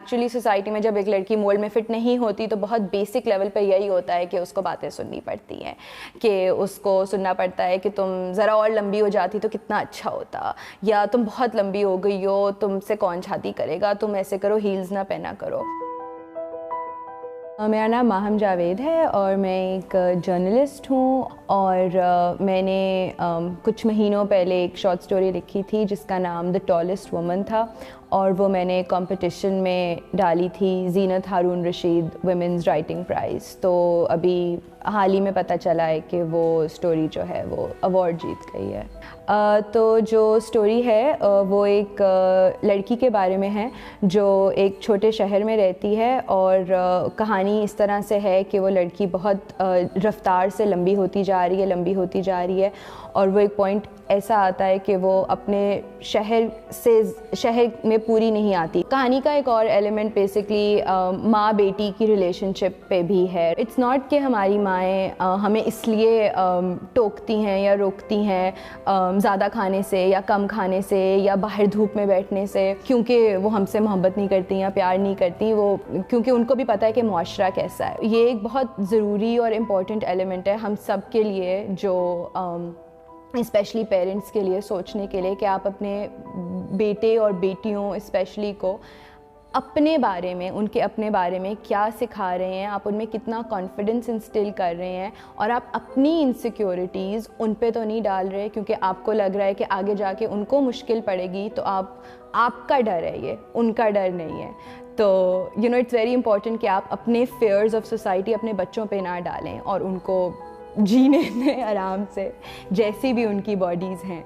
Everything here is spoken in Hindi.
एक्चुअली सोसाइटी में जब एक लड़की मोल्ड में फिट नहीं होती तो बहुत बेसिक लेवल पे यही होता है कि उसको बातें सुननी पड़ती हैं, कि उसको सुनना पड़ता है कि तुम ज़रा और लंबी हो जाती तो कितना अच्छा होता, या तुम बहुत लंबी हो गई हो, तुमसे कौन शादी करेगा, तुम ऐसे करो, हील्स ना पहना करो। मेरा नाम माहम जावेद है और मैं एक जर्नलिस्ट हूँ और मैंने कुछ महीनों पहले एक शॉर्ट स्टोरी लिखी थी जिसका नाम द टॉलेस्ट वुमन था, और वो मैंने कंपटीशन में डाली थी, ज़ीनत हारून रशीद वुमेन्स राइटिंग प्राइज़। तो अभी हाल ही में पता चला है कि वो स्टोरी जो है वो अवार्ड जीत गई है। तो जो स्टोरी है वो एक लड़की के बारे में है जो एक छोटे शहर में रहती है, और कहानी इस तरह से है कि वो लड़की बहुत रफ्तार से लंबी होती जा रही है और वो एक पॉइंट ऐसा आता है कि वो अपने शहर में पूरी नहीं आती। कहानी का एक और एलिमेंट बेसिकली माँ बेटी की रिलेशनशिप पे भी है। इट्स नॉट कि हमारी माएँ हमें इसलिए टोकती हैं या रोकती हैं ज़्यादा खाने से या कम खाने से या बाहर धूप में बैठने से, क्योंकि वो हमसे मोहब्बत नहीं करती या प्यार नहीं करती, वो क्योंकि उनको भी पता है कि मुआशरा कैसा है। ये एक बहुत ज़रूरी और इम्पॉर्टेंट एलिमेंट है हम सब के लिए, जो स्पेशली पेरेंट्स के लिए सोचने के लिए कि आप अपने बेटे और बेटियों स्पेशली को अपने बारे में, उनके अपने बारे में क्या सिखा रहे हैं, आप उनमें कितना कॉन्फिडेंस इंस्टिल कर रहे हैं, और आप अपनी इनसिक्योरिटीज़ उन पे तो नहीं डाल रहे क्योंकि आपको लग रहा है कि आगे जाके उनको मुश्किल पड़ेगी, तो आपका डर है, ये उनका डर नहीं है। तो इट्स वेरी इंपॉर्टेंट कि आप अपने फेयर्स ऑफ सोसाइटी अपने बच्चों पे ना डालें और उनको जीने दें आराम से, जैसी भी उनकी बॉडीज़ हैं।